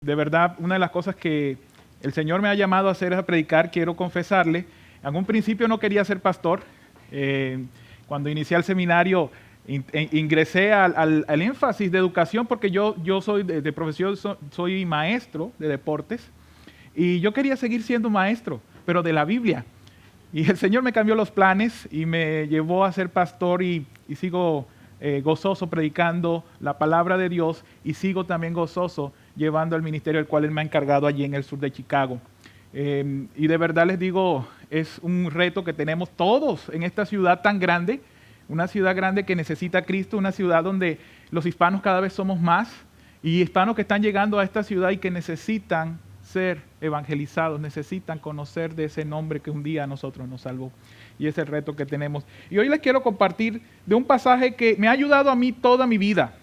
de verdad, una de las cosas que el Señor me ha llamado a hacer es a predicar. Quiero confesarle, en un principio no quería ser pastor. Cuando inicié el seminario, ingresé al énfasis de educación porque yo soy de profesión, soy maestro de deportes y yo quería seguir siendo maestro, pero de la Biblia. Y el Señor me cambió los planes y me llevó a ser pastor y sigo gozoso predicando la palabra de Dios y sigo también gozoso llevando el ministerio al cual Él me ha encargado allí en el sur de Chicago. Y de verdad les digo, es un reto que tenemos todos en esta ciudad tan grande, una ciudad grande que necesita a Cristo, una ciudad donde los hispanos cada vez somos más y hispanos que están llegando a esta ciudad y que necesitan ser evangelizados, necesitan conocer de ese nombre que un día a nosotros nos salvó. Y ese es el reto que tenemos. Y hoy les quiero compartir de un pasaje que me ha ayudado a mí toda mi vida.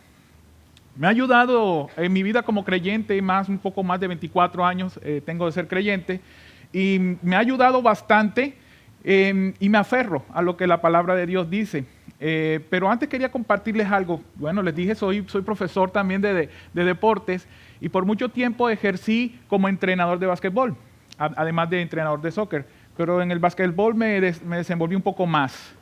Me ha ayudado en mi vida como creyente, un poco más de 24 años tengo de ser creyente, y me ha ayudado bastante y me aferro a lo que la palabra de Dios dice. Pero antes quería compartirles algo. Bueno, les dije, soy profesor también de deportes y por mucho tiempo ejercí como entrenador de básquetbol, además de entrenador de soccer. Pero en el básquetbol me desenvolví un poco más.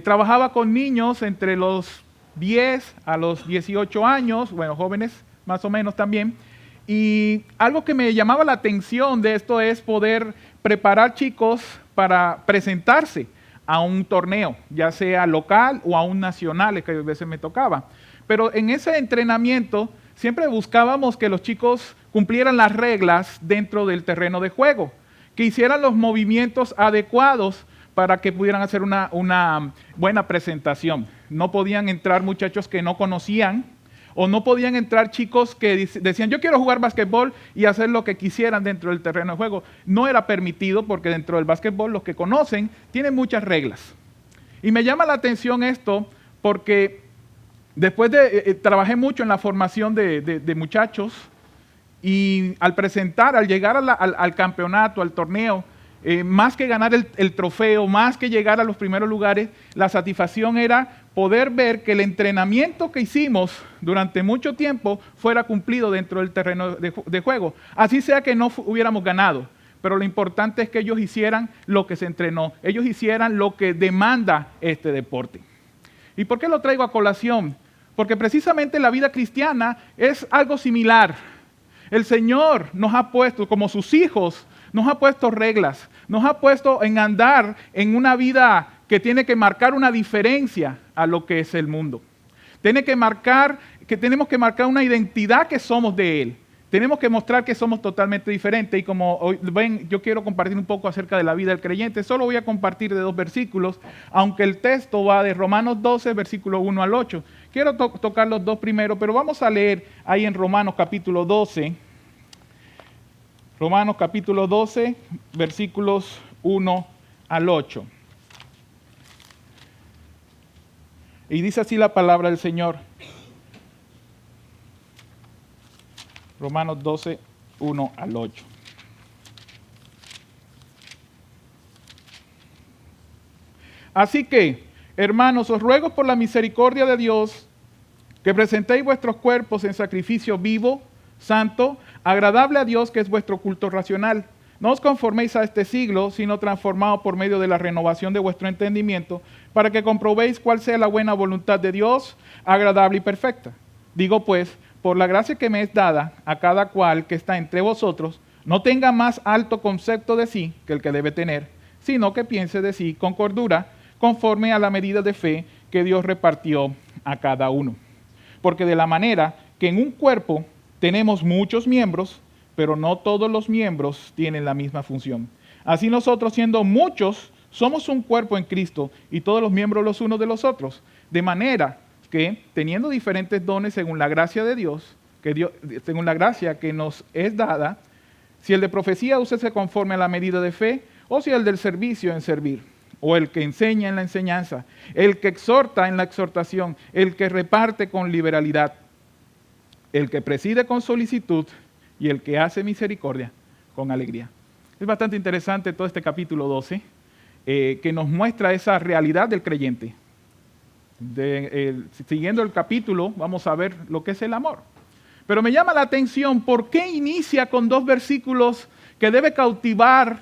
Trabajaba con niños entre los 10 a los 18 años, bueno, jóvenes más o menos también. Y algo que me llamaba la atención de esto es poder preparar chicos para presentarse a un torneo, ya sea local o a un nacional, que a veces me tocaba. Pero en ese entrenamiento siempre buscábamos que los chicos cumplieran las reglas dentro del terreno de juego, que hicieran los movimientos adecuados para que pudieran hacer una buena presentación. No podían entrar muchachos que no conocían, o no podían entrar chicos que decían, yo quiero jugar básquetbol y hacer lo que quisieran dentro del terreno de juego. No era permitido porque dentro del básquetbol los que conocen tienen muchas reglas. Y me llama la atención esto porque después trabajé mucho en la formación de muchachos y al llegar al campeonato, al torneo, más que ganar el trofeo, más que llegar a los primeros lugares, la satisfacción era poder ver que el entrenamiento que hicimos durante mucho tiempo fuera cumplido dentro del terreno de juego. Así sea que no hubiéramos ganado, pero lo importante es que ellos hicieran lo que se entrenó, ellos hicieran lo que demanda este deporte. ¿Y por qué lo traigo a colación? Porque precisamente la vida cristiana es algo similar. El Señor nos ha puesto, como sus hijos, nos ha puesto reglas, nos ha puesto en andar en una vida que tiene que marcar una diferencia a lo que es el mundo. Tenemos que marcar una identidad que somos de Él. Tenemos que mostrar que somos totalmente diferentes. Y como hoy ven, yo quiero compartir un poco acerca de la vida del creyente. Solo voy a compartir de 2 versículos, aunque el texto va de Romanos 12, versículo 1 al 8. Quiero tocar los 2 primero, pero vamos a leer ahí en Romanos capítulo 12. Romanos capítulo 12, versículos 1 al 8. Y dice así la palabra del Señor. Romanos 12, 1 al 8. Así que, hermanos, os ruego por la misericordia de Dios que presentéis vuestros cuerpos en sacrificio vivo, santo, agradable a Dios, que es vuestro culto racional. No os conforméis a este siglo, sino transformados por medio de la renovación de vuestro entendimiento, para que comprobéis cuál sea la buena voluntad de Dios, agradable y perfecta. Digo pues, por la gracia que me es dada a cada cual que está entre vosotros, no tenga más alto concepto de sí que el que debe tener, sino que piense de sí con cordura, conforme a la medida de fe que Dios repartió a cada uno. Porque de la manera que en un cuerpo tenemos muchos miembros, pero no todos los miembros tienen la misma función. Así nosotros, siendo muchos, somos un cuerpo en Cristo y todos los miembros los unos de los otros. De manera que, teniendo diferentes dones según la gracia de Dios, según la gracia que nos es dada, si el de profecía, úsese conforme a la medida de fe, o si el del servicio, en servir, o el que enseña en la enseñanza, el que exhorta en la exhortación, el que reparte con liberalidad, el que preside con solicitud y el que hace misericordia con alegría. Es bastante interesante todo este capítulo 12, que nos muestra esa realidad del creyente. Siguiendo el capítulo, vamos a ver lo que es el amor. Pero me llama la atención por qué inicia con 2 versículos que debe cautivar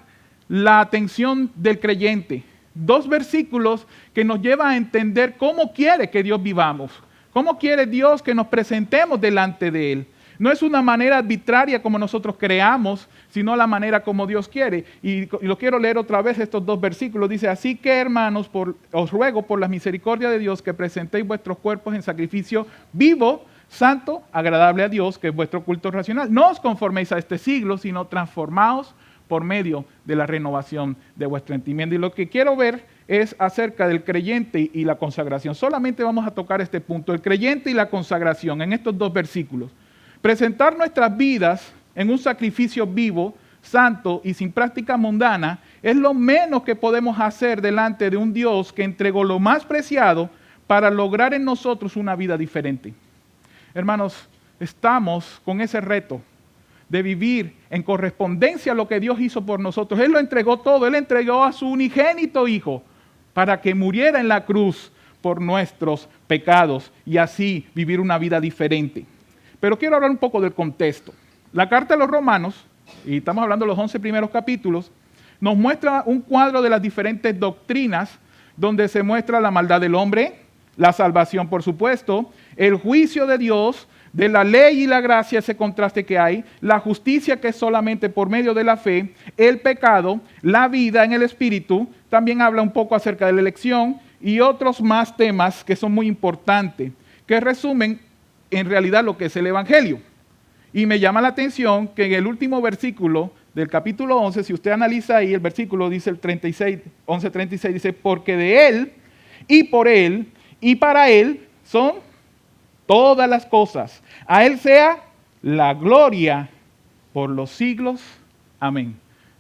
la atención del creyente. 2 versículos que nos llevan a entender cómo quiere que Dios vivamos, cómo quiere Dios que nos presentemos delante de Él. No es una manera arbitraria como nosotros creamos, sino la manera como Dios quiere. Y lo quiero leer otra vez estos 2 versículos. Dice, así que hermanos, os ruego por la misericordia de Dios que presentéis vuestros cuerpos en sacrificio vivo, santo, agradable a Dios, que es vuestro culto racional. No os conforméis a este siglo, sino transformaos por medio de la renovación de vuestro entendimiento. Y lo que quiero ver es acerca del creyente y la consagración. Solamente vamos a tocar este punto, el creyente y la consagración, en estos 2 versículos. Presentar nuestras vidas en un sacrificio vivo, santo y sin práctica mundana es lo menos que podemos hacer delante de un Dios que entregó lo más preciado para lograr en nosotros una vida diferente. Hermanos, estamos con ese reto de vivir en correspondencia a lo que Dios hizo por nosotros. Él lo entregó todo, Él entregó a su unigénito Hijo para que muriera en la cruz por nuestros pecados y así vivir una vida diferente. Pero quiero hablar un poco del contexto. La carta a los Romanos, y estamos hablando de los 11 primeros capítulos, nos muestra un cuadro de las diferentes doctrinas donde se muestra la maldad del hombre, la salvación por supuesto, el juicio de Dios, de la ley y la gracia, ese contraste que hay, la justicia que es solamente por medio de la fe, el pecado, la vida en el Espíritu, también habla un poco acerca de la elección y otros más temas que son muy importantes, que resumen en realidad lo que es el Evangelio. Y me llama la atención que en el último versículo del capítulo 11, si usted analiza ahí, el versículo dice el 36, 11:36, dice, porque de Él y por Él y para Él son todas las cosas. A Él sea la gloria por los siglos. Amén.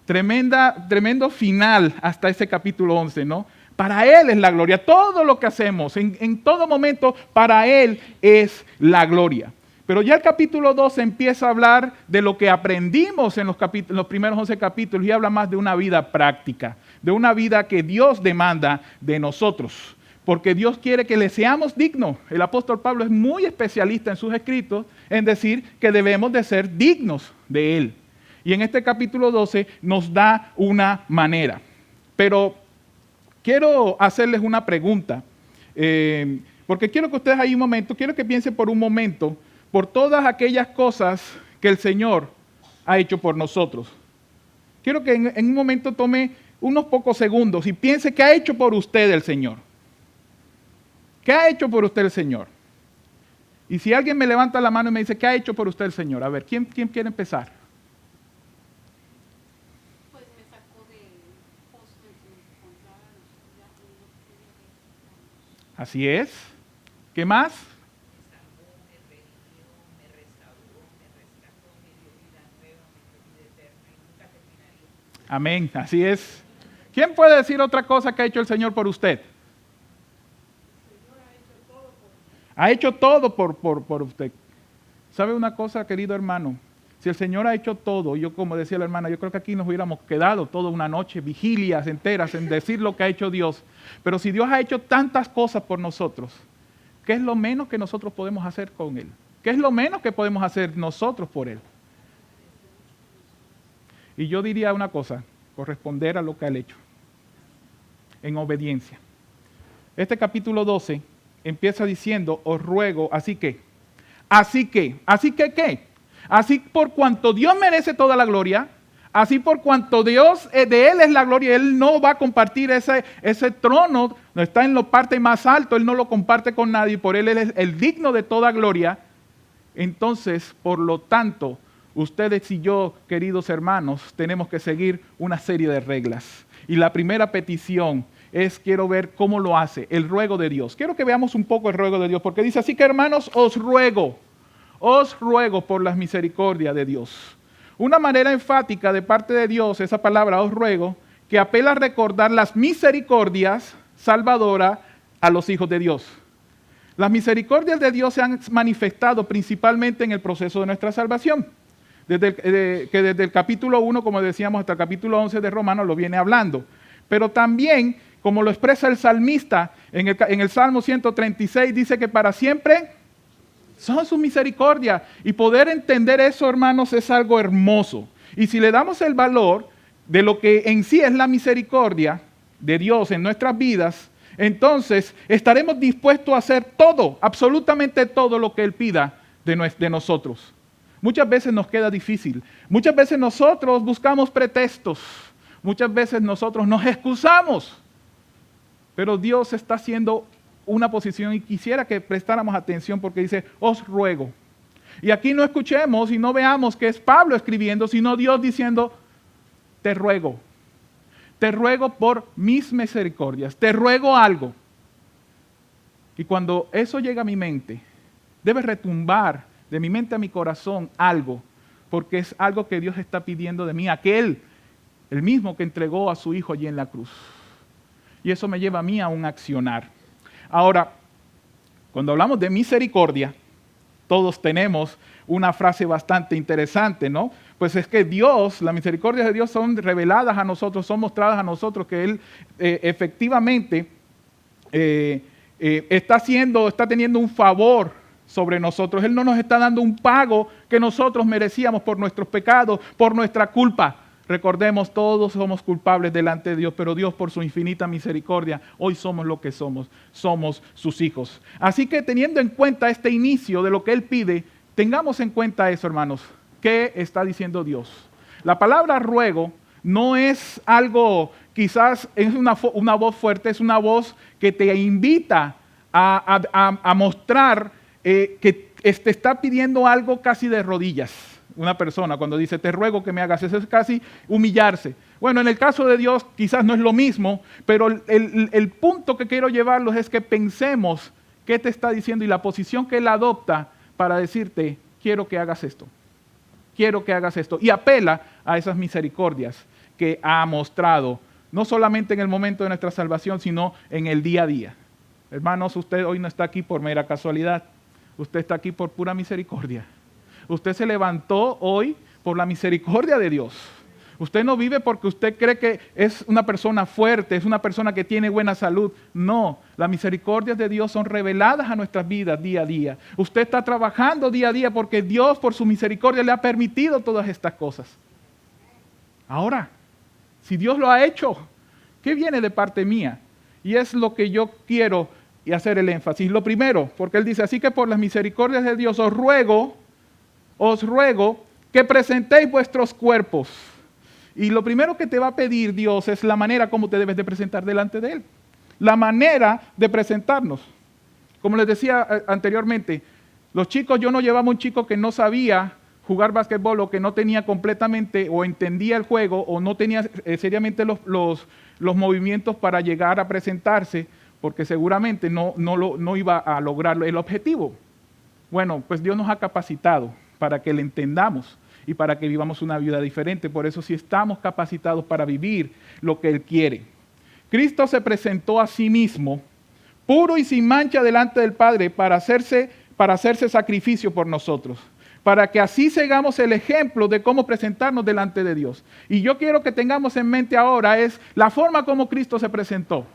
Tremendo final hasta ese capítulo 11, ¿no? Para Él es la gloria. Todo lo que hacemos, en todo momento, para Él es la gloria. Pero ya el capítulo 12 empieza a hablar de lo que aprendimos en los primeros 11 capítulos y habla más de una vida práctica, de una vida que Dios demanda de nosotros. Porque Dios quiere que le seamos dignos. El apóstol Pablo es muy especialista en sus escritos en decir que debemos de ser dignos de Él. Y en este capítulo 12 nos da una manera. Pero quiero hacerles una pregunta. Porque quiero que ustedes ahí un momento, quiero que piensen por un momento por todas aquellas cosas que el Señor ha hecho por nosotros. Quiero que en un momento tome unos pocos segundos y piense qué ha hecho por usted el Señor. ¿Qué ha hecho por usted el Señor? Y si alguien me levanta la mano y me dice, ¿qué ha hecho por usted el Señor? A ver, ¿quién quiere empezar? Pues me sacó del pozo en que me encontraba ya no podía ver. Así es. ¿Qué más? Me salvó, me redimió, me restauró, me rescató, me dio vida nueva, me dio vida eterna y nunca terminaría. Amén, así es. ¿Quién puede decir otra cosa que ha hecho el Señor por usted? Ha hecho todo por usted. ¿Sabe una cosa, querido hermano? Si el Señor ha hecho todo, yo como decía la hermana, yo creo que aquí nos hubiéramos quedado toda una noche, vigilias enteras en decir lo que ha hecho Dios. Pero si Dios ha hecho tantas cosas por nosotros, ¿qué es lo menos que nosotros podemos hacer con Él? ¿Qué es lo menos que podemos hacer nosotros por Él? Y yo diría una cosa, corresponder a lo que Él ha hecho, en obediencia. Este capítulo 12 empieza diciendo, os ruego, así que ¿qué? Así por cuanto Dios merece toda la gloria, así por cuanto Dios, de Él es la gloria, Él no va a compartir ese trono, no está en la parte más alto, Él no lo comparte con nadie, por Él es el digno de toda gloria. Entonces, por lo tanto, ustedes y yo, queridos hermanos, tenemos que seguir una serie de reglas. Y la primera petición quiero ver cómo lo hace, el ruego de Dios. Quiero que veamos un poco el ruego de Dios, porque dice, así que hermanos, os ruego por las misericordias de Dios. Una manera enfática de parte de Dios, esa palabra os ruego, que apela a recordar las misericordias salvadoras a los hijos de Dios. Las misericordias de Dios se han manifestado principalmente en el proceso de nuestra salvación. Desde el capítulo 1, como decíamos, hasta el capítulo 11 de Romanos lo viene hablando. Pero también, como lo expresa el salmista en el Salmo 136, dice que para siempre Son su misericordia. Y poder entender eso, hermanos, es algo hermoso. Y si le damos el valor de lo que en sí es la misericordia de Dios en nuestras vidas, entonces estaremos dispuestos a hacer todo, absolutamente todo lo que Él pida de nosotros. Muchas veces nos queda difícil. Muchas veces nosotros buscamos pretextos. Muchas veces nosotros nos excusamos. Pero Dios está haciendo una posición y quisiera que prestáramos atención porque dice, os ruego. Y aquí no escuchemos y no veamos que es Pablo escribiendo, sino Dios diciendo, te ruego por mis misericordias, te ruego algo. Y cuando eso llega a mi mente, debe retumbar de mi mente a mi corazón algo, porque es algo que Dios está pidiendo de mí, el mismo que entregó a su Hijo allí en la cruz. Y eso me lleva a mí a un accionar. Ahora, cuando hablamos de misericordia, todos tenemos una frase bastante interesante, ¿no? Pues es que Dios, las misericordias de Dios son reveladas a nosotros, son mostradas a nosotros que Él efectivamente está teniendo un favor sobre nosotros. Él no nos está dando un pago que nosotros merecíamos por nuestros pecados, por nuestra culpa. Recordemos, todos somos culpables delante de Dios, pero Dios por su infinita misericordia, hoy somos lo que somos sus hijos. Así que teniendo en cuenta este inicio de lo que Él pide, tengamos en cuenta eso, hermanos. ¿Qué está diciendo Dios? La palabra ruego no es algo, quizás es una voz fuerte, es una voz que te invita a mostrar que te está pidiendo algo casi de rodillas. Una persona cuando dice, te ruego que me hagas eso, es casi humillarse. Bueno, en el caso de Dios quizás no es lo mismo, pero el punto que quiero llevarlos es que pensemos qué te está diciendo y la posición que Él adopta para decirte, quiero que hagas esto. Quiero que hagas esto. Y apela a esas misericordias que ha mostrado, no solamente en el momento de nuestra salvación, sino en el día a día. Hermanos, usted hoy no está aquí por mera casualidad. Usted está aquí por pura misericordia. Usted se levantó hoy por la misericordia de Dios. Usted no vive porque usted cree que es una persona fuerte, es una persona que tiene buena salud. No, las misericordias de Dios son reveladas a nuestras vidas día a día. Usted está trabajando día a día porque Dios por su misericordia le ha permitido todas estas cosas. Ahora, si Dios lo ha hecho, ¿qué viene de parte mía? Y es lo que yo quiero hacer el énfasis. Lo primero, porque Él dice, así que por las misericordias de Dios os ruego que presentéis vuestros cuerpos. Y lo primero que te va a pedir Dios es la manera como te debes de presentar delante de Él. La manera de presentarnos. Como les decía anteriormente, los chicos, yo no llevaba un chico que no sabía jugar básquetbol o que no tenía completamente o entendía el juego o no tenía seriamente los movimientos para llegar a presentarse, porque seguramente no iba a lograr el objetivo. Bueno, pues Dios nos ha capacitado para que le entendamos y para que vivamos una vida diferente. Por eso sí estamos capacitados para vivir lo que Él quiere. Cristo se presentó a sí mismo, puro y sin mancha delante del Padre, para hacerse sacrificio por nosotros, para que así sigamos el ejemplo de cómo presentarnos delante de Dios. Y yo quiero que tengamos en mente ahora es la forma como Cristo se presentó.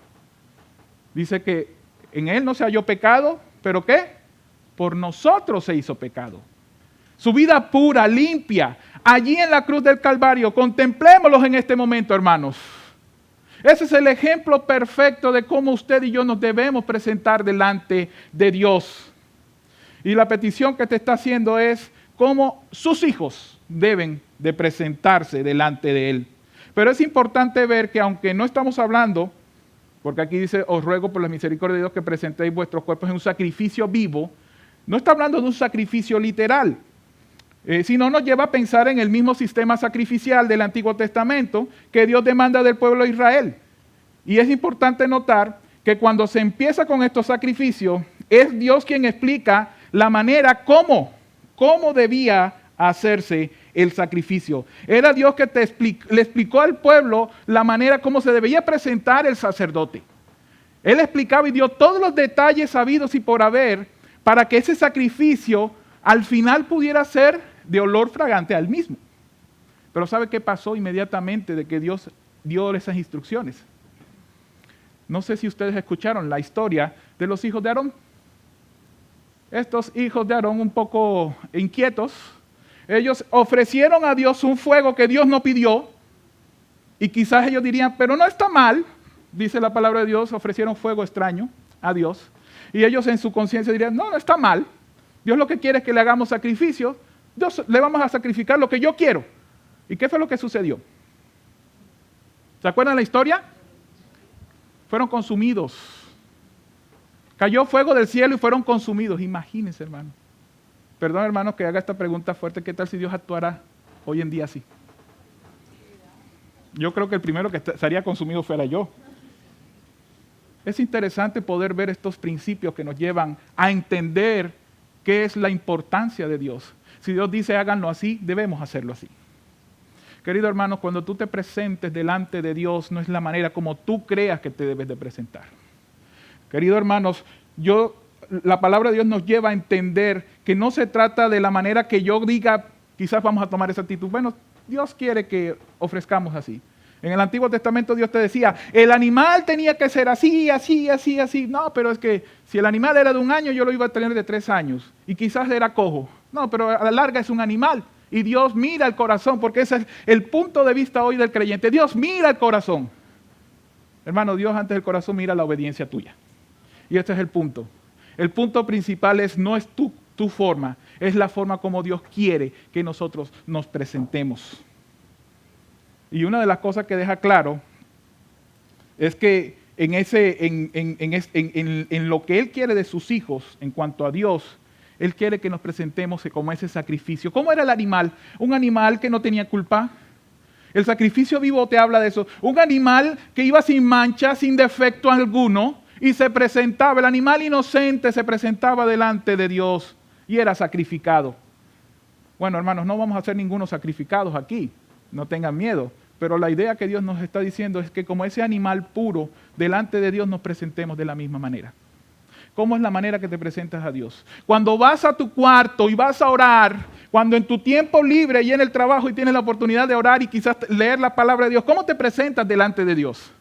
Dice que en Él no se halló pecado, ¿pero qué? Por nosotros se hizo pecado. Su vida pura, limpia, allí en la cruz del Calvario. Contemplémoslos en este momento, hermanos. Ese es el ejemplo perfecto de cómo usted y yo nos debemos presentar delante de Dios. Y la petición que te está haciendo es cómo sus hijos deben de presentarse delante de Él. Pero es importante ver que aunque no estamos hablando, porque aquí dice, os ruego por la misericordia de Dios que presentéis vuestros cuerpos en un sacrificio vivo, no está hablando de un sacrificio literal. Sino nos lleva a pensar en el mismo sistema sacrificial del Antiguo Testamento que Dios demanda del pueblo de Israel. Y es importante notar que cuando se empieza con estos sacrificios, es Dios quien explica la manera cómo debía hacerse el sacrificio. Era Dios que le explicó al pueblo la manera como se debía presentar el sacerdote. Él explicaba y dio todos los detalles sabidos y por haber para que ese sacrificio al final pudiera ser de olor fragante al mismo. Pero ¿sabe qué pasó inmediatamente de que Dios dio esas instrucciones? No sé si ustedes escucharon la historia de los hijos de Aarón. estos hijos de Aarón un poco inquietos, ellos ofrecieron a Dios un fuego que Dios no pidió, y quizás ellos dirían, pero no está mal, dice la palabra de Dios, ofrecieron fuego extraño a Dios, y ellos en su conciencia dirían, no, no está mal, Dios lo que quiere es que le hagamos sacrificio, Dios, le vamos a sacrificar lo que yo quiero. ¿Y qué fue lo que sucedió? ¿Se acuerdan la historia? Fueron consumidos. Cayó fuego del cielo y fueron consumidos. Imagínense, hermano. Perdón, hermano, que haga esta pregunta fuerte. ¿Qué tal si Dios actuara hoy en día así? Yo creo que el primero que estaría consumido fuera yo. Es interesante poder ver estos principios que nos llevan a entender qué es la importancia de Dios. Si Dios dice háganlo así, debemos hacerlo así. Querido hermano, cuando tú te presentes delante de Dios, no es la manera como tú creas que te debes de presentar. Queridos hermanos, la palabra de Dios nos lleva a entender que no se trata de la manera que yo diga, quizás vamos a tomar esa actitud. Bueno, Dios quiere que ofrezcamos así. En el Antiguo Testamento Dios te decía, el animal tenía que ser así, así, así, así. No, pero es que si el animal era de 1 año, yo lo iba a tener de 3 años. Y quizás era cojo. No, pero a la larga es un animal. Y Dios mira el corazón, porque ese es el punto de vista hoy del creyente. Dios mira el corazón. Hermano, Dios antes del corazón mira la obediencia tuya. Y este es el punto. El punto principal no es tu forma, es la forma como Dios quiere que nosotros nos presentemos. Y una de las cosas que deja claro es que en lo que Él quiere de sus hijos, en cuanto a Dios, Él quiere que nos presentemos como ese sacrificio. ¿Cómo era el animal? Un animal que no tenía culpa. El sacrificio vivo te habla de eso. Un animal que iba sin mancha, sin defecto alguno, y se presentaba, el animal inocente se presentaba delante de Dios y era sacrificado. Bueno, hermanos, no vamos a ser ningunos sacrificados aquí, no tengan miedo. Pero la idea que Dios nos está diciendo es que como ese animal puro, delante de Dios nos presentemos de la misma manera. ¿Cómo es la manera que te presentas a Dios? Cuando vas a tu cuarto y vas a orar, cuando en tu tiempo libre y en el trabajo y tienes la oportunidad de orar y quizás leer la palabra de Dios, ¿cómo te presentas delante de Dios?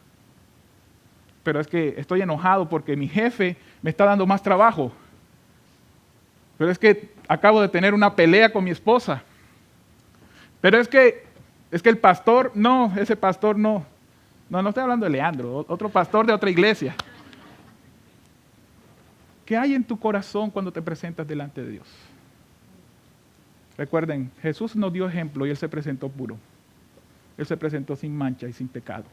Pero es que estoy enojado porque mi jefe me está dando más trabajo. Pero es que acabo de tener una pelea con mi esposa. Pero es que el pastor, no, ese pastor no. No estoy hablando de Leandro, otro pastor de otra iglesia. ¿Qué hay en tu corazón cuando te presentas delante de Dios? Recuerden, Jesús nos dio ejemplo y Él se presentó puro. Él se presentó sin mancha y sin pecado.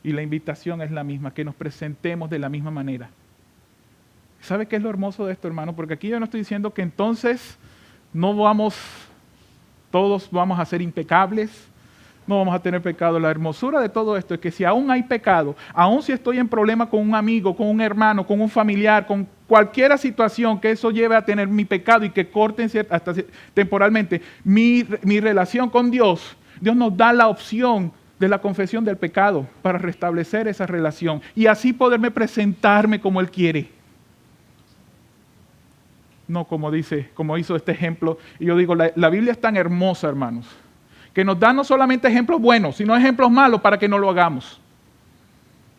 Y la invitación es la misma, que nos presentemos de la misma manera. ¿Sabe qué es lo hermoso de esto, hermano? Porque aquí yo no estoy diciendo que entonces todos vamos a ser impecables, no vamos a tener pecado. La hermosura de todo esto es que si aún hay pecado, aún si estoy en problema con un amigo, con un hermano, con un familiar, con cualquier situación que eso lleve a tener mi pecado y que corten hasta temporalmente mi relación con Dios, Dios nos da la opción de la confesión del pecado para restablecer esa relación y así poderme presentarme como Él quiere. No como hizo este ejemplo. Y yo digo, la Biblia es tan hermosa, hermanos, que nos da no solamente ejemplos buenos, sino ejemplos malos para que no lo hagamos.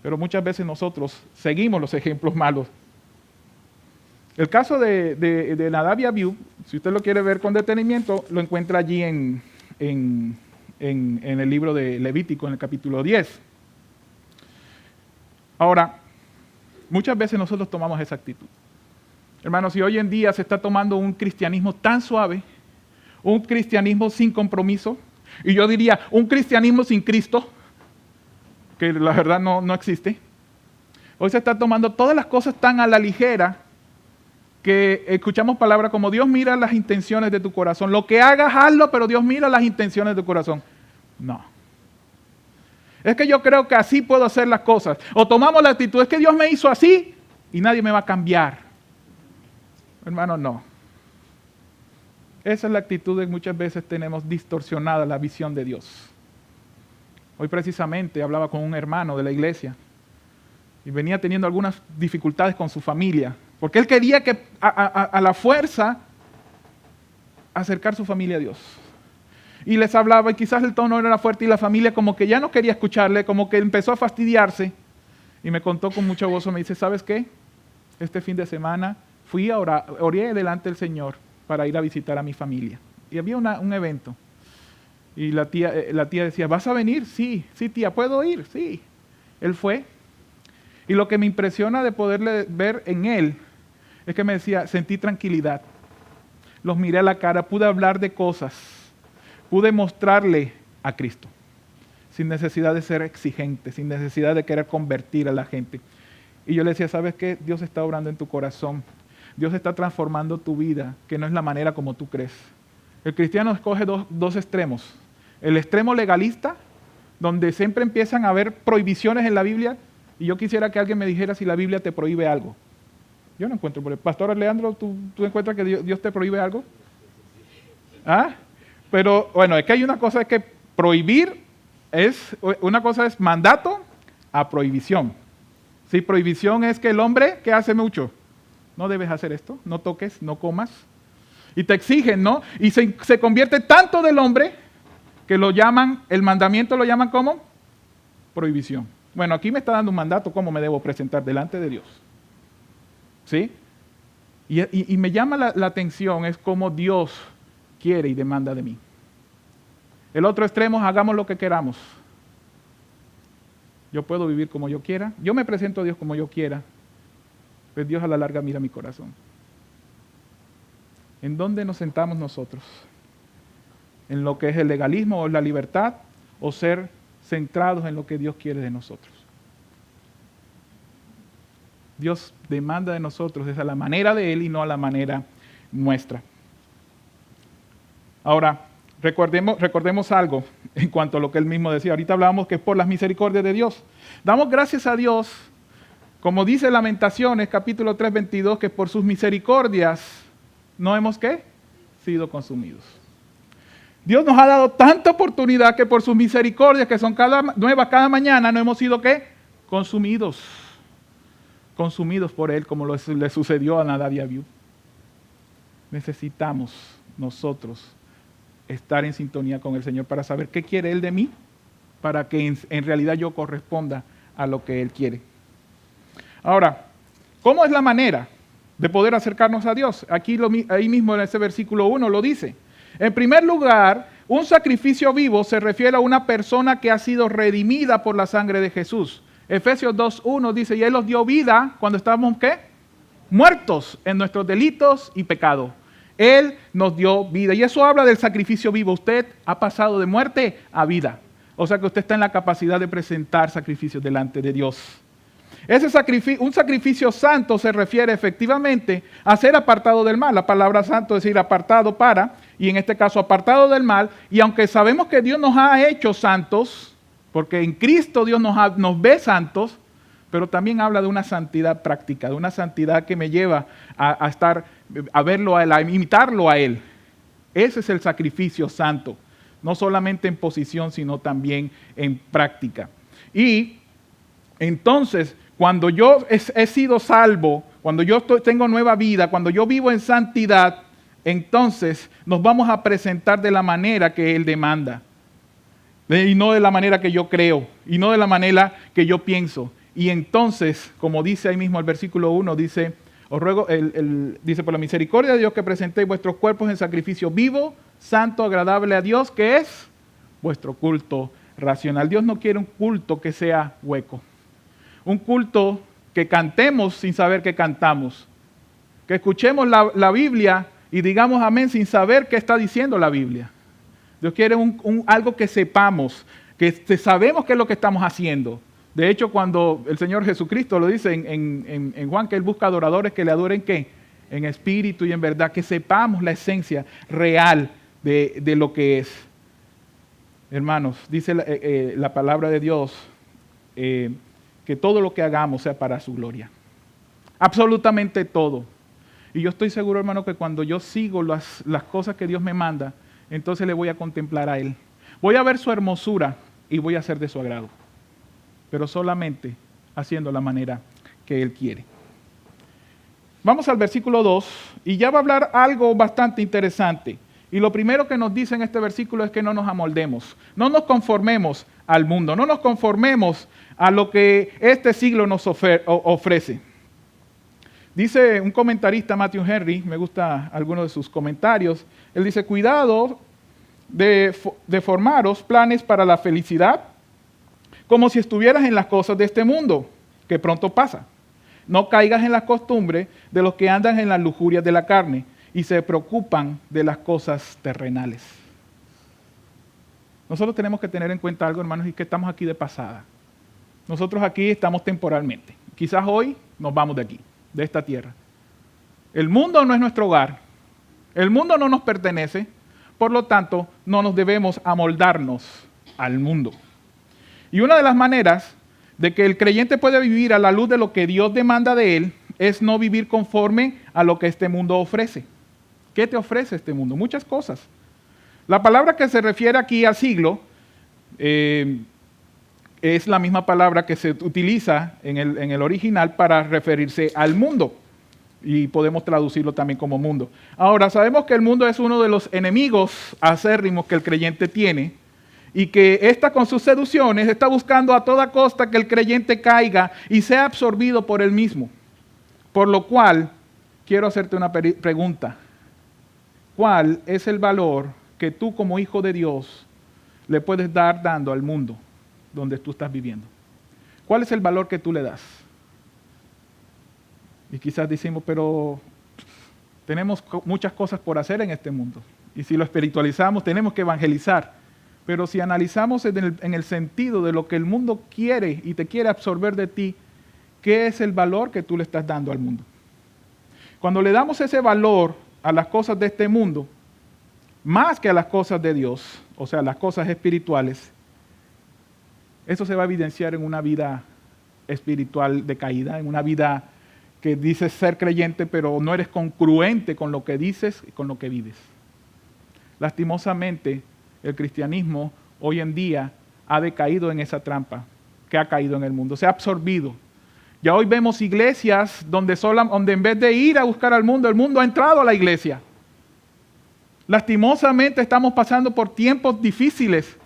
Pero muchas veces nosotros seguimos los ejemplos malos. El caso de Nadab y Abiú, si usted lo quiere ver con detenimiento, lo encuentra allí en el libro de Levítico, en el capítulo 10. Ahora, muchas veces nosotros tomamos esa actitud. Hermanos, si hoy en día se está tomando un cristianismo tan suave, un cristianismo sin compromiso, y yo diría un cristianismo sin Cristo, que la verdad no existe. Hoy se está tomando todas las cosas tan a la ligera que escuchamos palabras como Dios mira las intenciones de tu corazón. Lo que hagas, hazlo, pero Dios mira las intenciones de tu corazón. No. Es que yo creo que así puedo hacer las cosas. O tomamos la actitud, es que Dios me hizo así y nadie me va a cambiar. Hermano, no. Esa es la actitud que muchas veces tenemos distorsionada la visión de Dios. Hoy precisamente hablaba con un hermano de la iglesia y venía teniendo algunas dificultades con su familia, porque él quería que a la fuerza acercar su familia a Dios. Y les hablaba y quizás el tono no era fuerte y la familia como que ya no quería escucharle, como que empezó a fastidiarse. Y me contó con mucho gozo, me dice, ¿sabes qué? Este fin de semana fui a orar, oré delante del Señor para ir a visitar a mi familia. Y había un evento. Y la tía decía, ¿vas a venir? Sí, tía, ¿puedo ir? Sí. Él fue. Y lo que me impresiona de poderle ver en él es que me decía, sentí tranquilidad. Los miré a la cara, pude hablar de cosas, pude mostrarle a Cristo, sin necesidad de ser exigente, sin necesidad de querer convertir a la gente. Y yo le decía, ¿sabes qué? Dios está obrando en tu corazón. Dios está transformando tu vida, que no es la manera como tú crees. El cristiano escoge dos extremos. El extremo legalista, donde siempre empiezan a haber prohibiciones en la Biblia, y yo quisiera que alguien me dijera si la Biblia te prohíbe algo. Yo no encuentro. Pastor Leandro, ¿tú encuentras que Dios te prohíbe algo? ¿Ah? Pero bueno, es que hay una cosa que prohibir una cosa es mandato a prohibición. Si prohibición es que el hombre, ¿qué hace mucho? No debes hacer esto, no toques, no comas. Y te exigen, ¿no? Y se convierte tanto del hombre que lo llaman, el mandamiento lo llaman ¿cómo? Prohibición. Bueno, aquí me está dando un mandato, ¿cómo me debo presentar delante de Dios? ¿Sí? Y me llama la atención, es cómo Dios quiere y demanda de mí. El otro extremo es hagamos lo que queramos. Yo puedo vivir como yo quiera. Yo me presento a Dios como yo quiera. Pues Dios a la larga mira mi corazón. ¿En dónde nos sentamos nosotros? ¿En lo que es el legalismo o la libertad? ¿O ser centrados en lo que Dios quiere de nosotros? Dios demanda de nosotros es a la manera de Él y no a la manera nuestra. Ahora, recordemos algo en cuanto a lo que Él mismo decía. Ahorita hablábamos que es por las misericordias de Dios. Damos gracias a Dios, como dice Lamentaciones, capítulo 3, 22, que por sus misericordias no hemos, ¿qué? Sido consumidos. Dios nos ha dado tanta oportunidad que por sus misericordias, que son nuevas cada mañana, no hemos sido, ¿qué? Consumidos por Él, como le sucedió a Nadab y Abiú. Necesitamos nosotros estar en sintonía con el Señor para saber qué quiere Él de mí, para que en realidad yo corresponda a lo que Él quiere. Ahora, ¿cómo es la manera de poder acercarnos a Dios? Ahí mismo en ese versículo 1 lo dice. En primer lugar, un sacrificio vivo se refiere a una persona que ha sido redimida por la sangre de Jesús. Efesios 2:1 dice, y Él nos dio vida cuando estábamos, ¿qué? Muertos en nuestros delitos y pecados. Él nos dio vida. Y eso habla del sacrificio vivo. Usted ha pasado de muerte a vida. O sea que usted está en la capacidad de presentar sacrificios delante de Dios. Un sacrificio santo se refiere efectivamente a ser apartado del mal. La palabra santo es decir apartado para, y en este caso apartado del mal. Y aunque sabemos que Dios nos ha hecho santos, porque en Cristo Dios nos ve santos, pero también habla de una santidad práctica, de una santidad que me lleva a verlo a Él, a imitarlo a Él. Ese es el sacrificio santo, no solamente en posición, sino también en práctica. Y entonces, cuando yo he sido salvo, cuando yo tengo nueva vida, cuando yo vivo en santidad, entonces nos vamos a presentar de la manera que Él demanda. Y no de la manera que yo creo, y no de la manera que yo pienso. Y entonces, como dice ahí mismo el versículo 1, dice, os ruego, dice, por la misericordia de Dios que presentéis vuestros cuerpos en sacrificio vivo, santo, agradable a Dios, que es vuestro culto racional. Dios no quiere un culto que sea hueco. Un culto que cantemos sin saber que cantamos. Que escuchemos la Biblia y digamos amén sin saber qué está diciendo la Biblia. Dios quiere algo que sepamos, que sabemos qué es lo que estamos haciendo. De hecho, cuando el Señor Jesucristo lo dice en Juan, que Él busca adoradores que le adoren ¿qué? En espíritu y en verdad, que sepamos la esencia real de lo que es. Hermanos, dice la palabra de Dios que todo lo que hagamos sea para su gloria. Absolutamente todo. Y yo estoy seguro, hermano, que cuando yo sigo las cosas que Dios me manda, entonces le voy a contemplar a Él. Voy a ver su hermosura y voy a ser de su agrado. Pero solamente haciendo la manera que Él quiere. Vamos al versículo 2 y ya va a hablar algo bastante interesante. Y lo primero que nos dice en este versículo es que no nos amoldemos, no nos conformemos al mundo, no nos conformemos a lo que este siglo nos ofrece. Dice un comentarista, Matthew Henry, me gusta alguno de sus comentarios, él dice, cuidado de formaros planes para la felicidad como si estuvieras en las cosas de este mundo, que pronto pasa. No caigas en las costumbres de los que andan en las lujurias de la carne y se preocupan de las cosas terrenales. Nosotros tenemos que tener en cuenta algo, hermanos, y que estamos aquí de pasada. Nosotros aquí estamos temporalmente. Quizás hoy nos vamos de aquí, de esta tierra. El mundo no es nuestro hogar. El mundo no nos pertenece. Por lo tanto, no nos debemos amoldarnos al mundo. Y una de las maneras de que el creyente puede vivir a la luz de lo que Dios demanda de él es no vivir conforme a lo que este mundo ofrece. ¿Qué te ofrece este mundo? Muchas cosas. La palabra que se refiere aquí al siglo es la misma palabra que se utiliza en el original para referirse al mundo. Y podemos traducirlo también como mundo. Ahora, sabemos que el mundo es uno de los enemigos acérrimos que el creyente tiene y que ésta con sus seducciones está buscando a toda costa que el creyente caiga y sea absorbido por él mismo. Por lo cual, quiero hacerte una pregunta. ¿Cuál es el valor que tú como hijo de Dios le puedes dar dando al mundo donde tú estás viviendo? ¿Cuál es el valor que tú le das? Y quizás decimos, pero tenemos muchas cosas por hacer en este mundo. Y si lo espiritualizamos, tenemos que evangelizar. Pero si analizamos en el sentido de lo que el mundo quiere y te quiere absorber de ti, ¿qué es el valor que tú le estás dando al mundo? Cuando le damos ese valor a las cosas de este mundo, más que a las cosas de Dios, o sea, las cosas espirituales, eso se va a evidenciar en una vida espiritual decaída, en una vida que dices ser creyente, pero no eres congruente con lo que dices y con lo que vives. Lastimosamente, el cristianismo hoy en día ha decaído en esa trampa que ha caído en el mundo, se ha absorbido. Ya hoy vemos iglesias donde en vez de ir a buscar al mundo, el mundo ha entrado a la iglesia. Lastimosamente estamos pasando por tiempos difíciles,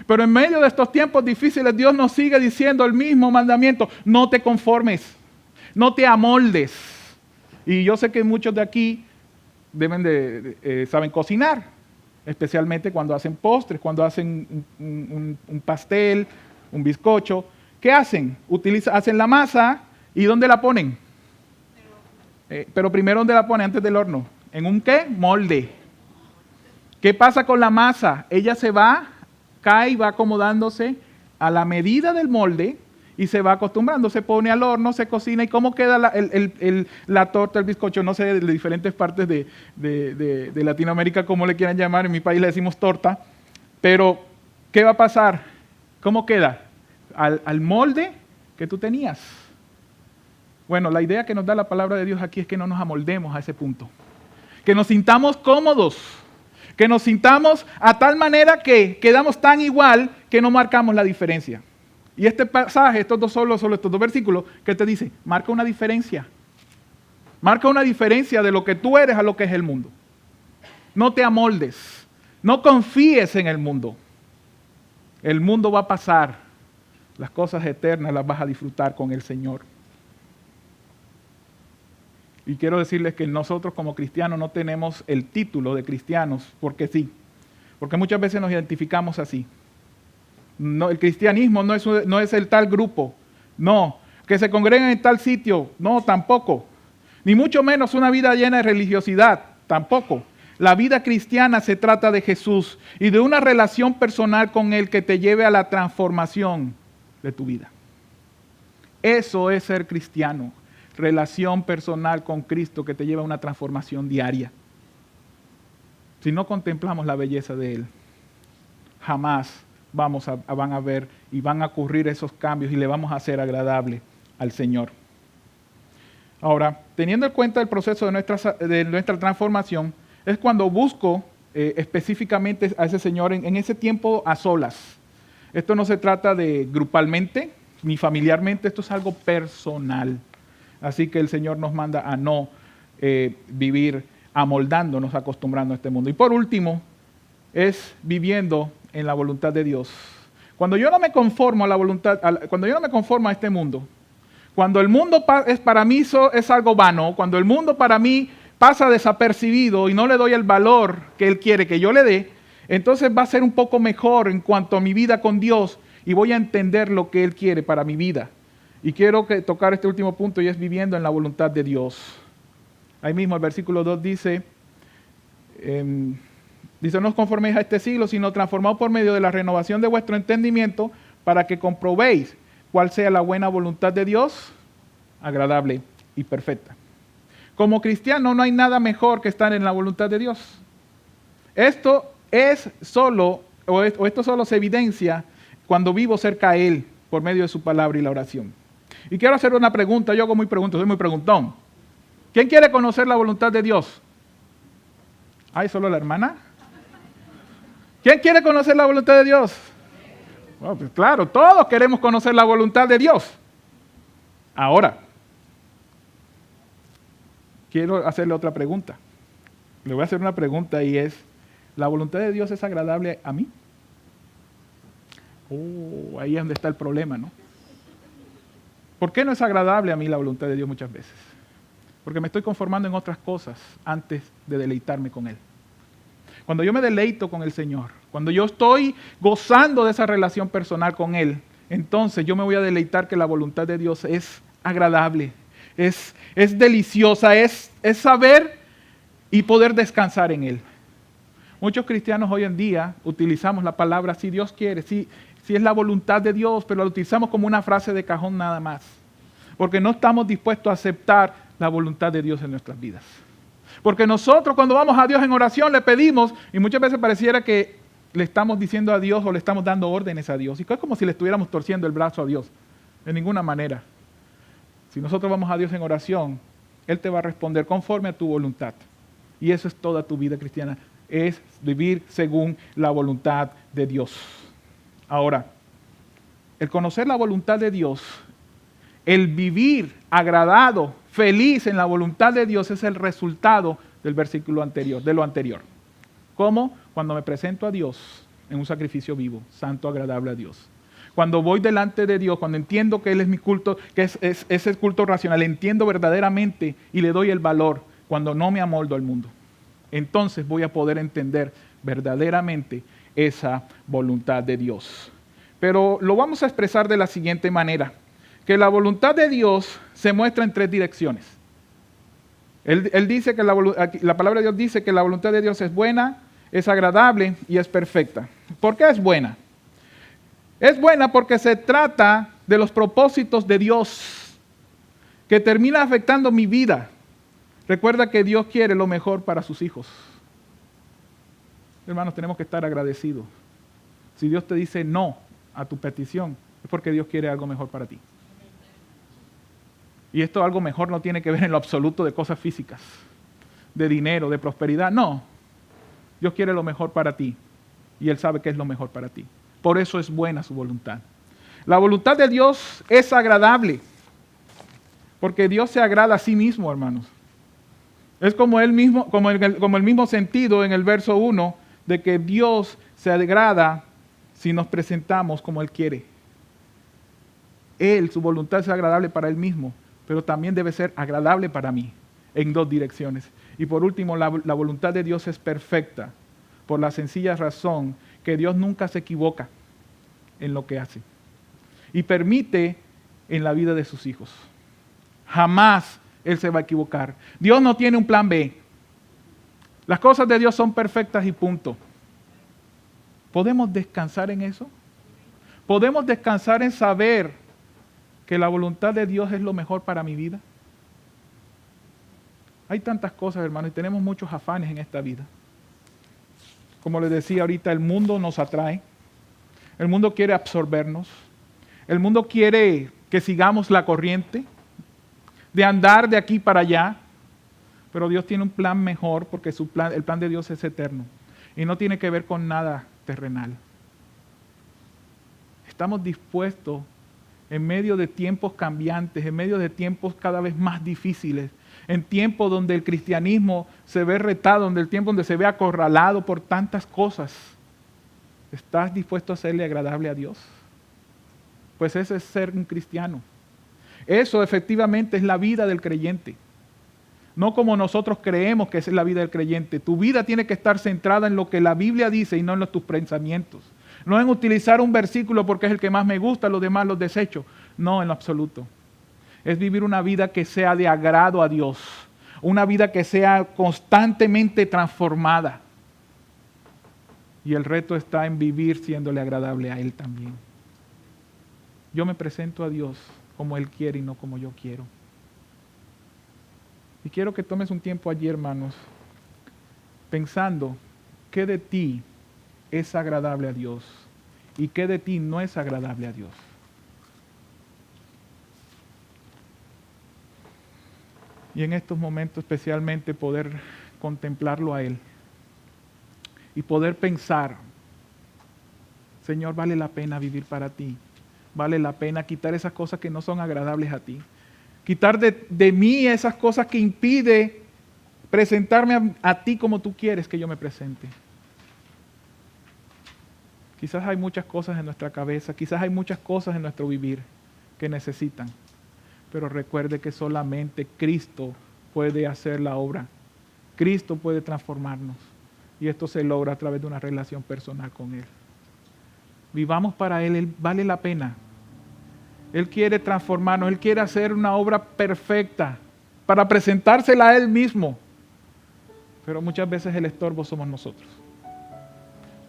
pero en medio de estos tiempos difíciles Dios nos sigue diciendo el mismo mandamiento: no te conformes, no te amoldes. Y yo sé que muchos de aquí saben cocinar, especialmente cuando hacen postres, cuando hacen un pastel, un bizcocho. ¿Qué hacen? Hacen la masa y ¿dónde la ponen? Pero primero, ¿dónde la ponen antes del horno? ¿En un qué? Molde. ¿Qué pasa con la masa? Ella cae y va acomodándose a la medida del molde y se va acostumbrando. Se pone al horno, se cocina. ¿Y cómo queda la torta, el bizcocho? No sé, de diferentes partes de Latinoamérica, cómo le quieran llamar. En mi país le decimos torta. Pero, ¿qué va a pasar? ¿Cómo queda? Al molde que tú tenías. Bueno, la idea que nos da la palabra de Dios aquí es que no nos amoldemos a ese punto. Que nos sintamos cómodos. Que nos sintamos a tal manera que quedamos tan igual que no marcamos la diferencia. Y este pasaje, estos dos versículos, ¿qué te dice? Marca una diferencia. Marca una diferencia de lo que tú eres a lo que es el mundo. No te amoldes. No confíes en el mundo. El mundo va a pasar. Las cosas eternas las vas a disfrutar con el Señor. Y quiero decirles que nosotros como cristianos no tenemos el título de cristianos porque sí. Porque muchas veces nos identificamos así. No, el cristianismo no es el tal grupo. No. Que se congregan en tal sitio. No, tampoco. Ni mucho menos una vida llena de religiosidad. Tampoco. La vida cristiana se trata de Jesús y de una relación personal con Él que te lleve a la transformación de tu vida. Eso es ser cristiano. Relación personal con Cristo que te lleva a una transformación diaria. Si no contemplamos la belleza de Él, jamás van a ver y van a ocurrir esos cambios y le vamos a hacer agradable al Señor. Ahora, teniendo en cuenta el proceso de nuestra transformación, es cuando busco específicamente a ese Señor en ese tiempo a solas. Esto no se trata de grupalmente ni familiarmente, esto es algo personal. Así que el Señor nos manda a no vivir amoldándonos, acostumbrando a este mundo. Y por último, es viviendo en la voluntad de Dios. Cuando yo no me conformo a la voluntad, cuando yo no me conformo a este mundo, Cuando el mundo es para mí es algo vano, cuando el mundo para mí pasa desapercibido y no le doy el valor que Él quiere que yo le dé, entonces va a ser un poco mejor en cuanto a mi vida con Dios y voy a entender lo que Él quiere para mi vida. Y quiero tocar este último punto y es viviendo en la voluntad de Dios. Ahí mismo el versículo 2 dice, no os conforméis a este siglo, sino transformaos por medio de la renovación de vuestro entendimiento para que comprobéis cuál sea la buena voluntad de Dios, agradable y perfecta. Como cristiano no hay nada mejor que estar en la voluntad de Dios. Esto solo se evidencia cuando vivo cerca a Él por medio de su palabra y la oración. Y quiero hacer una pregunta, yo hago soy muy preguntón. ¿Quién quiere conocer la voluntad de Dios? ¿Ay, solo la hermana? ¿Quién quiere conocer la voluntad de Dios? Bueno, pues claro, todos queremos conocer la voluntad de Dios. Ahora, quiero hacerle otra pregunta. Le voy a hacer una pregunta y es, ¿la voluntad de Dios es agradable a mí? Ahí es donde está el problema, ¿no? ¿Por qué no es agradable a mí la voluntad de Dios muchas veces? Porque me estoy conformando en otras cosas antes de deleitarme con Él. Cuando yo me deleito con el Señor, cuando yo estoy gozando de esa relación personal con Él, entonces yo me voy a deleitar que la voluntad de Dios es agradable, es deliciosa, es saber y poder descansar en Él. Muchos cristianos hoy en día utilizamos la palabra si Dios quiere, si es la voluntad de Dios, pero la utilizamos como una frase de cajón nada más. Porque no estamos dispuestos a aceptar la voluntad de Dios en nuestras vidas. Porque nosotros cuando vamos a Dios en oración le pedimos, y muchas veces pareciera que le estamos diciendo a Dios o le estamos dando órdenes a Dios. Y es como si le estuviéramos torciendo el brazo a Dios. De ninguna manera. Si nosotros vamos a Dios en oración, Él te va a responder conforme a tu voluntad. Y eso es toda tu vida cristiana. Es vivir según la voluntad de Dios. Ahora, el conocer la voluntad de Dios, el vivir agradado, feliz en la voluntad de Dios es el resultado del versículo anterior, de lo anterior. ¿Cómo? Cuando me presento a Dios en un sacrificio vivo, santo, agradable a Dios. Cuando voy delante de Dios, cuando entiendo que Él es mi culto, que es el culto racional, entiendo verdaderamente y le doy el valor cuando no me amoldo al mundo. Entonces voy a poder entender verdaderamente esa voluntad de Dios. Pero lo vamos a expresar de la siguiente manera, que la voluntad de Dios se muestra en 3 direcciones. Él dice que la palabra de Dios dice que la voluntad de Dios es buena, es agradable y es perfecta. ¿Por qué es buena? Es buena porque se trata de los propósitos de Dios, que termina afectando mi vida. Recuerda que Dios quiere lo mejor para sus hijos. Hermanos, tenemos que estar agradecidos. Si Dios te dice no a tu petición, es porque Dios quiere algo mejor para ti. Y esto algo mejor no tiene que ver en lo absoluto de cosas físicas, de dinero, de prosperidad. No, Dios quiere lo mejor para ti y Él sabe que es lo mejor para ti. Por eso es buena su voluntad. La voluntad de Dios es agradable, porque Dios se agrada a sí mismo, hermanos. Es como el mismo sentido en el verso 1 de que Dios se agrada si nos presentamos como Él quiere. Su voluntad es agradable para Él mismo, pero también debe ser agradable para mí, en 2 direcciones. Y por último, la voluntad de Dios es perfecta, por la sencilla razón que Dios nunca se equivoca en lo que hace. Y permite en la vida de sus hijos. Jamás Él se va a equivocar. Dios no tiene un plan B. Las cosas de Dios son perfectas y punto. ¿Podemos descansar en eso? ¿Podemos descansar en saber que la voluntad de Dios es lo mejor para mi vida? Hay tantas cosas, hermanos, y tenemos muchos afanes en esta vida. Como les decía ahorita, el mundo nos atrae. El mundo quiere absorbernos. El mundo quiere que sigamos la corriente de andar de aquí para allá. Pero Dios tiene un plan mejor porque el plan de Dios es eterno. Y no tiene que ver con nada terrenal. Estamos dispuestos en medio de tiempos cambiantes, en medio de tiempos cada vez más difíciles, en tiempos donde el cristianismo se ve retado, en el tiempo donde se ve acorralado por tantas cosas. ¿Estás dispuesto a serle agradable a Dios? Pues ese es ser un cristiano. Eso efectivamente es la vida del creyente. No como nosotros creemos que esa es la vida del creyente. Tu vida tiene que estar centrada en lo que la Biblia dice y no en tus pensamientos. No en utilizar un versículo porque es el que más me gusta, los demás los desecho. No, en lo absoluto. Es vivir una vida que sea de agrado a Dios. Una vida que sea constantemente transformada. Y el reto está en vivir siéndole agradable a Él también. Yo me presento a Dios como Él quiere y no como yo quiero. Y quiero que tomes un tiempo allí, hermanos, pensando qué de ti es agradable a Dios y qué de ti no es agradable a Dios. Y en estos momentos especialmente poder contemplarlo a Él y poder pensar, Señor, vale la pena vivir para ti, vale la pena quitar esas cosas que no son agradables a ti. Quitar de mí esas cosas que impide presentarme a ti como tú quieres que yo me presente. Quizás hay muchas cosas en nuestra cabeza, quizás hay muchas cosas en nuestro vivir que necesitan. Pero recuerde que solamente Cristo puede hacer la obra. Cristo puede transformarnos. Y esto se logra a través de una relación personal con Él. Vivamos para Él, Él vale la pena. Él quiere transformarnos, Él quiere hacer una obra perfecta para presentársela a Él mismo. Pero muchas veces el estorbo somos nosotros.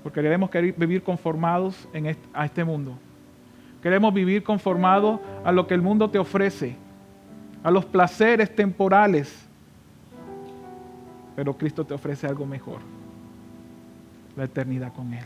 Porque queremos vivir conformados a este mundo. Queremos vivir conformados a lo que el mundo te ofrece, a los placeres temporales. Pero Cristo te ofrece algo mejor, la eternidad con Él.